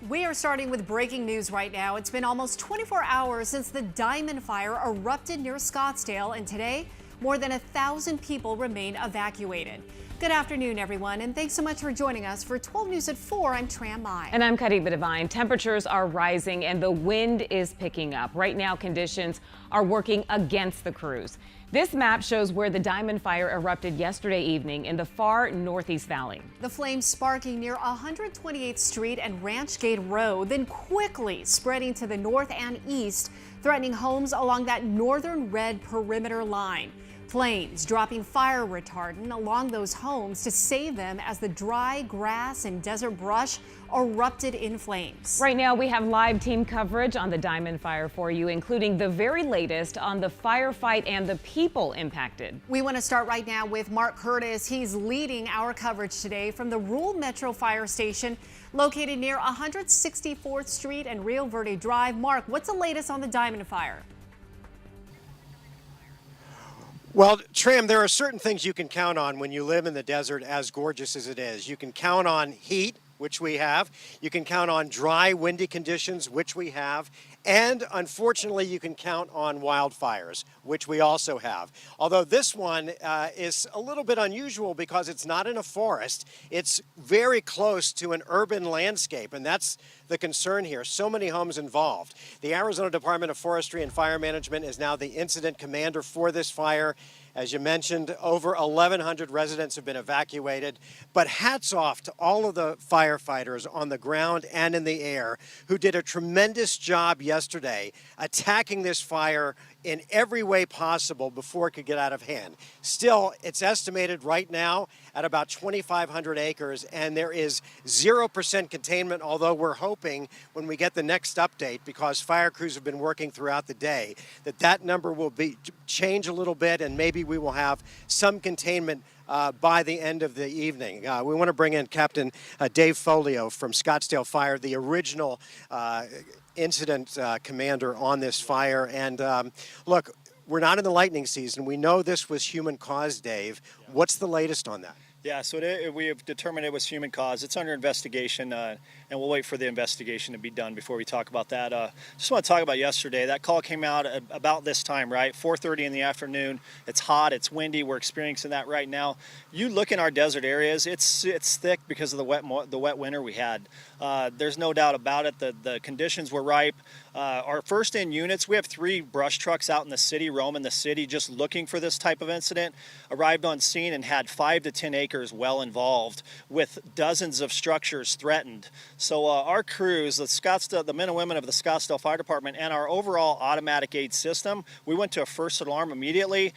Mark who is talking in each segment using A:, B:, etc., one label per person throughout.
A: We are starting with breaking news right now. It's been almost 24 hours since the diamond fire erupted near Scottsdale, and today, more than 1,000 people remain evacuated. Good afternoon, everyone, and thanks so much for joining us for 12 News at 4. I'm Tram Mai.
B: And I'm Kadima Devine. Temperatures are rising and the wind is picking up. Right now, conditions are working against the crews. This map shows where the diamond fire erupted yesterday evening in the far Northeast Valley.
A: The flames sparking near 128th Street and Ranch Gate Road, then quickly spreading to the north and east, threatening homes along that northern red perimeter line. Flames dropping fire retardant along those homes to save them as the dry grass and desert brush erupted in flames.
B: Right now, we have live team coverage on the diamond fire for you, including the very latest on the firefight and the people impacted.
A: We want to start right now with Mark Curtis. He's leading our coverage today from the Rural Metro Fire Station located near 164th Street and Rio Verde Drive. Mark, what's the latest on the diamond fire?
C: Well, Tram, there are certain things you can count on when you live in the desert, as gorgeous as it is. You can count on heat, which we have. You can count on dry, windy conditions, which we have. And unfortunately, you can count on wildfires, which we also have. Although this one is a little bit unusual because it's not in a forest. It's very close to an urban landscape, and that's the concern here. So many homes involved. The Arizona Department of Forestry and Fire Management is now the incident commander for this fire. As you mentioned, over 1,100 residents have been evacuated. But hats off to all of the firefighters on the ground and in the air who did a tremendous job yesterday attacking this fire in every way possible before it could get out of hand. Still, it's estimated right now at about 2,500 acres, and there is 0% containment, although we're hoping when we get the next update, because fire crews have been working throughout the day, that number will change a little bit, and maybe we will have some containment by the end of the evening. We want to bring in Captain Dave Folio from Scottsdale Fire, the original incident commander on this fire. And look, we're not in the lightning season. We know this was human caused, Dave. What's the latest on that?
D: Yeah, so we have determined it was human cause. It's under investigation, and we'll wait for the investigation to be done before we talk about that. Just want to talk about yesterday. That call came out about this time, right? 4:30 in the afternoon. It's hot, it's windy. We're experiencing that right now. You look in our desert areas, it's thick because of the wet winter we had. There's no doubt about it. The conditions were ripe. Our first in units, we have 3 brush trucks out in the city, roaming the city, just looking for this type of incident. Arrived on scene and had 5 to 10 acres well involved, with dozens of structures threatened. So our crews, the men and women of the Scottsdale Fire Department, and our overall automatic aid system, we went to a first alarm immediately,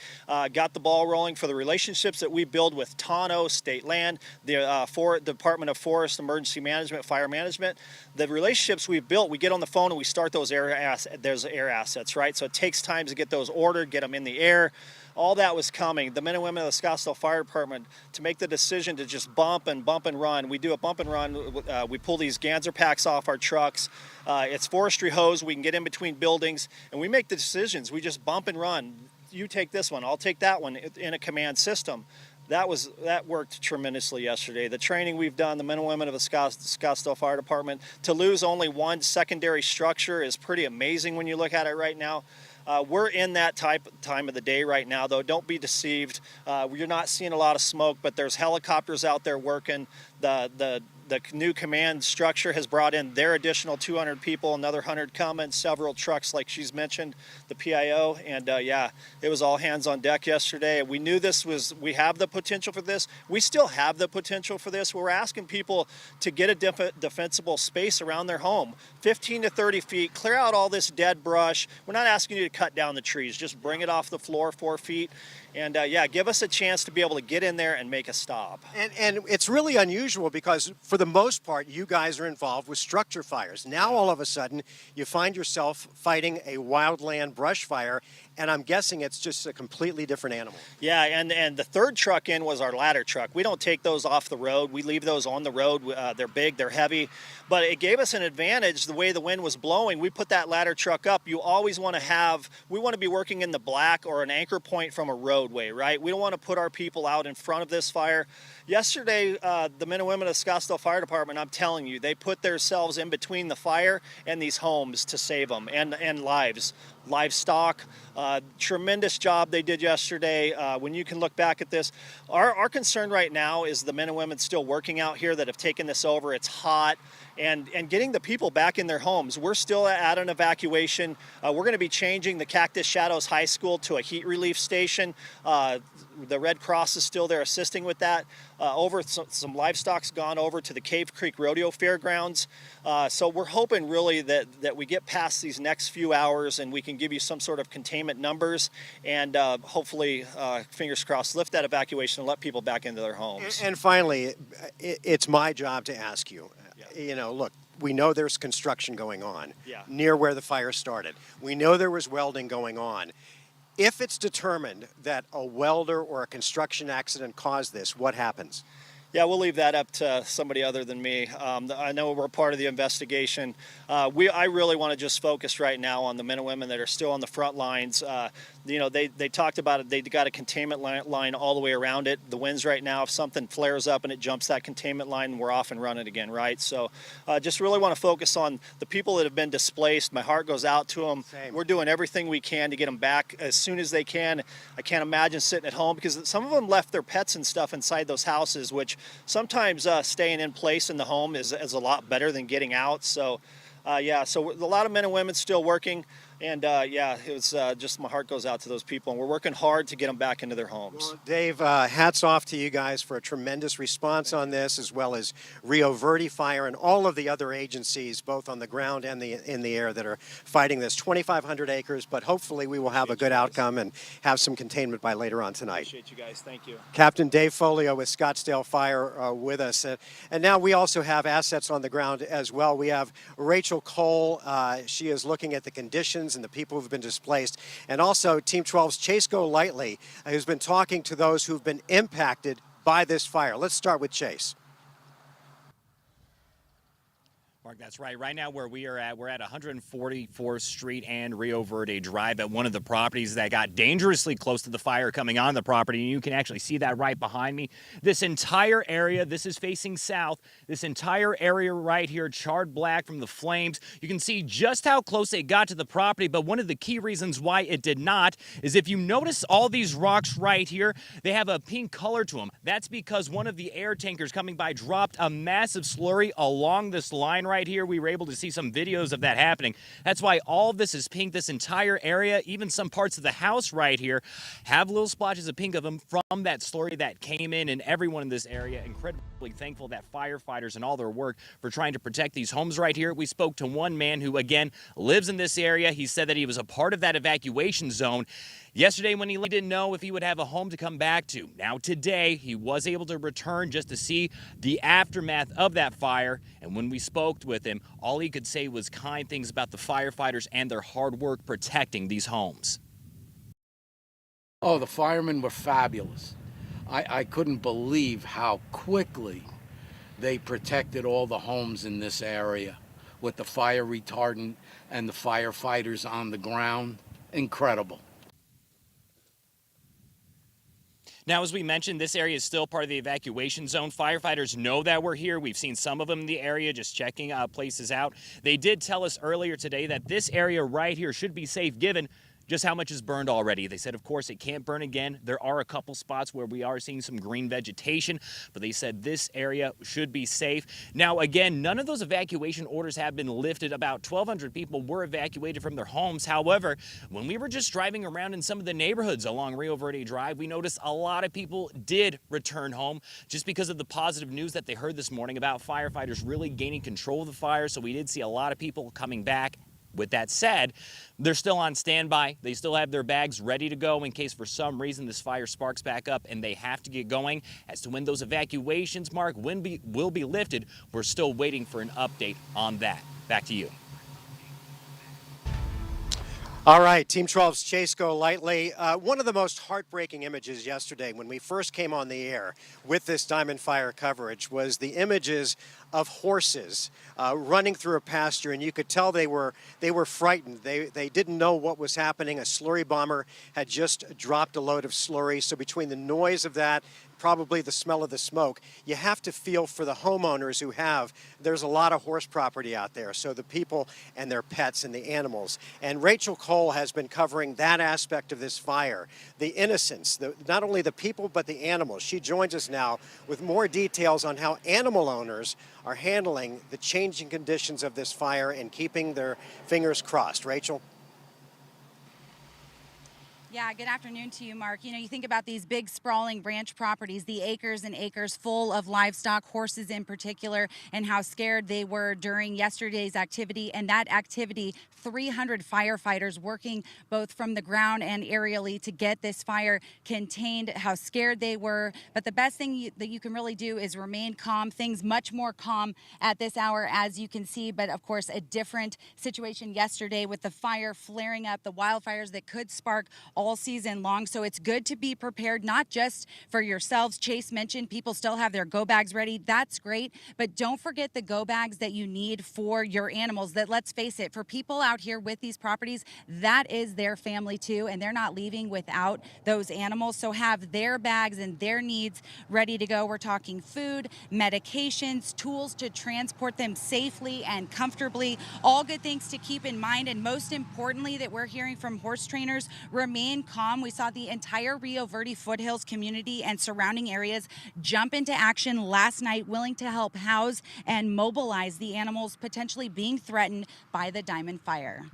D: got the ball rolling for the relationships that we build with TANO, State Land, the Department of Forest Emergency Management, Fire Management. The relationships we've built, we get on the phone and we start those air assets, right? So it takes time to get those ordered, get them in the air. All that was coming. The men and women of the Scottsdale Fire Department, to make the decision to just bump and run. We do a bump and run. We pull these Ganzer packs off our trucks. It's forestry hose. We can get in between buildings, and we make the decisions. We just bump and run. You take this one. I'll take that one in a command system. That worked tremendously yesterday. The training we've done, the men and women of the Scottsdale Fire Department, to lose only one secondary structure is pretty amazing when you look at it right now. We're in that time of the day right now, though. Don't be deceived. You're not seeing a lot of smoke, but there's helicopters out there working. The new command structure has brought in their additional 200 people, another 100 coming, several trucks like she's mentioned, the PIO, and yeah, it was all hands on deck yesterday. We knew we have the potential for this. We still have the potential for this. We're asking people to get a defensible space around their home, 15 to 30 feet, clear out all this dead brush. We're not asking you to cut down the trees, just bring it off the floor 4 feet. And yeah, give us a chance to be able to get in there and make a stop.
C: And it's really unusual because for the most part, you guys are involved with structure fires. Now, all of a sudden, you find yourself fighting a wildland brush fire, and I'm guessing it's just a completely different animal.
D: Yeah, and the third truck in was our ladder truck. We don't take those off the road. We leave those on the road. They're big, they're heavy, but it gave us an advantage the way the wind was blowing. We put that ladder truck up. You always want to we want to be working in the black or an anchor point from a roadway, right? We don't want to put our people out in front of this fire. Yesterday, the men and women of the Scottsdale Fire Department, I'm telling you, they put themselves in between the fire and these homes to save them and lives. Livestock, tremendous job they did yesterday. When you can look back at this, our concern right now is the men and women still working out here that have taken this over. It's hot. And getting the people back in their homes. We're still at an evacuation. We're going to be changing the Cactus Shadows High School to a heat relief station. The Red Cross is still there assisting with that. Some livestock's gone over to the Cave Creek Rodeo Fairgrounds. So we're hoping really that we get past these next few hours and we can give you some sort of containment numbers and hopefully, fingers crossed, lift that evacuation and let people back into their homes.
C: And finally, it's my job to ask you. You know, look, we know there's construction going on near where the fire started. We know there was welding going on. If it's determined that a welder or a construction accident caused this, what happens?
D: Yeah, we'll leave that up to somebody other than me. I know we're part of the investigation. I really want to just focus right now on the men and women that are still on the front lines. You know, they talked about it. They got a containment line all the way around it. The winds right now, if something flares up and it jumps that containment line, we're off and running again, right? So just really want to focus on the people that have been displaced. My heart goes out to them.
C: Same.
D: We're doing everything we can to get them back as soon as they can. I can't imagine sitting at home because some of them left their pets and stuff inside those houses, which sometimes staying in place in the home is a lot better than getting out. So, so a lot of men and women still working. And it was just my heart goes out to those people. And we're working hard to get them back into their homes.
C: Well, Dave, hats off to you guys for a tremendous response on this, as well as Rio Verde Fire and all of the other agencies, both on the ground and in the air, that are fighting this. 2,500 acres, but hopefully we will have a good outcome and have some containment by later on tonight.
D: Appreciate you guys. Thank you.
C: Captain Dave Folio with Scottsdale Fire with us. And now we also have assets on the ground as well. We have Rachel Cole. She is looking at the conditions and the people who've been displaced. And also Team 12's Chase Go Lightly, who's been talking to those who've been impacted by this fire. Let's start with Chase.
E: Mark, that's right. Right now where we are at, we're at 144th Street and Rio Verde Drive at one of the properties that got dangerously close to the fire coming on the property. And you can actually see that right behind me. This entire area, this is facing south. This entire area right here, charred black from the flames. You can see just how close it got to the property. But one of the key reasons why it did not is if you notice all these rocks right here, they have a pink color to them. That's because one of the air tankers coming by dropped a massive slurry along this line right here. We were able to see some videos of that happening. That's why all of this is pink. This entire area, even some parts of the house right here, have little splotches of pink of them from that slurry that came in. And everyone in this area incredibly thankful that firefighters and all their work for trying to protect these homes right here. We spoke to one man who, again, lives in this area. He said that he was a part of that evacuation zone yesterday when he didn't know if he would have a home to come back to. Now today, he was able to return just to see the aftermath of that fire. And when we spoke with him, all he could say was kind things about the firefighters and their hard work protecting these homes.
F: Oh, the firemen were fabulous. I couldn't believe how quickly they protected all the homes in this area with the fire retardant and the firefighters on the ground. Incredible.
E: Now, as we mentioned, this area is still part of the evacuation zone. Firefighters know that we're here. We've seen some of them in the area just checking places out. They did tell us earlier today that this area right here should be safe given just how much is burned already. They said, of course, it can't burn again. There are a couple spots where we are seeing some green vegetation, but they said this area should be safe. Now, again, none of those evacuation orders have been lifted. About 1,200 people were evacuated from their homes. However, when we were just driving around in some of the neighborhoods along Rio Verde Drive, we noticed a lot of people did return home just because of the positive news that they heard this morning about firefighters really gaining control of the fire. So we did see a lot of people coming back. With that said, they're still on standby. They still have their bags ready to go in case for some reason this fire sparks back up and they have to get going. As to when those evacuations, Mark, will be lifted, we're still waiting for an update on that. Back to you.
C: All right, Team 12's Chase Go Lightly. One of the most heartbreaking images yesterday when we first came on the air with this Diamond Fire coverage was the images of horses running through a pasture, and you could tell they were frightened. They didn't know what was happening. A slurry bomber had just dropped a load of slurry, so between the noise of that, probably the smell of the smoke. You have to feel for the homeowners who have. There's a lot of horse property out there, so the people and their pets and the animals. And Rachel Cole has been covering that aspect of this fire, the innocence, not only the people but the animals. She joins us now with more details on how animal owners are handling the changing conditions of this fire and keeping their fingers crossed. Rachel?
G: Yeah, good afternoon to you, Mark. You know, you think about these big sprawling ranch properties, the acres and acres full of livestock, horses in particular, and how scared they were during yesterday's activity. And that activity, 300 firefighters working both from the ground and aerially to get this fire contained, how scared they were. But the best thing that you can really do is remain calm. Things much more calm at this hour, as you can see. But of course, a different situation yesterday with the fire flaring up, the wildfires that could spark all season long. So it's good to be prepared, not just for yourselves. Chase mentioned people still have their go bags ready. That's great. But don't forget the go bags that you need for your animals. That, let's face it, for people out here with these properties, that is their family too, and they're not leaving without those animals. So have their bags and their needs ready to go. We're talking food, medications, tools to transport them safely and comfortably. All good things to keep in mind. And most importantly, that we're hearing from horse trainers, remain calm. We saw the entire Rio Verde foothills community and surrounding areas jump into action last night, willing to help house and mobilize the animals potentially being threatened by the diamond fire.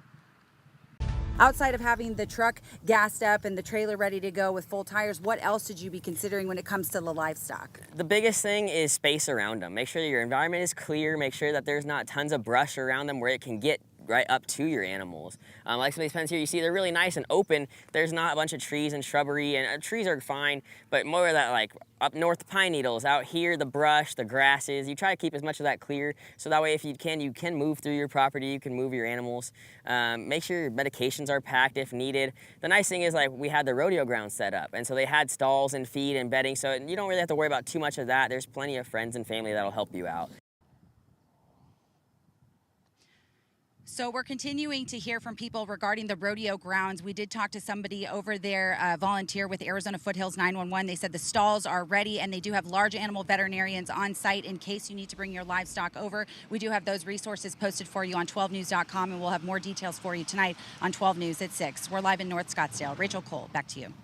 G: Outside of having the truck gassed up and the trailer ready to go with full tires, what else should you be considering when it comes to the livestock?
H: The biggest thing is space around them. Make sure that your environment is clear. Make sure that there's not tons of brush around them where it can get right up to your animals. Like some of these pens here, you see they're really nice and open. There's not a bunch of trees and shrubbery, and trees are fine, but more of that, like up north, the pine needles. Out here, the brush, the grasses. You try to keep as much of that clear, so that way if you can move through your property, you can move your animals. Make sure your medications are packed if needed. The nice thing is, like, we had the rodeo grounds set up, and so they had stalls and feed and bedding, so you don't really have to worry about too much of that. There's plenty of friends and family that'll help you out.
G: So we're continuing to hear from people regarding the rodeo grounds. We did talk to somebody over there, volunteer with Arizona Foothills 911. They said the stalls are ready and they do have large animal veterinarians on site in case you need to bring your livestock over. We do have those resources posted for you on 12news.com, and we'll have more details for you tonight on 12 News at 6. We're live in North Scottsdale. Rachel Cole, back to you.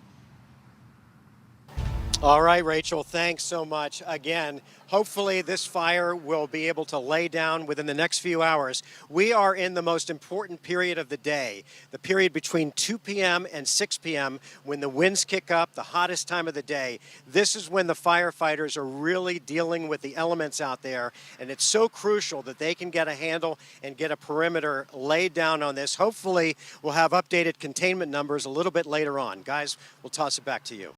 C: All right, Rachel, thanks so much. Again, hopefully this fire will be able to lay down within the next few hours. We are in the most important period of the day, the period between 2 p.m. and 6 p.m. when the winds kick up, the hottest time of the day. This is when the firefighters are really dealing with the elements out there, and it's so crucial that they can get a handle and get a perimeter laid down on this. Hopefully, we'll have updated containment numbers a little bit later on. Guys, we'll toss it back to you.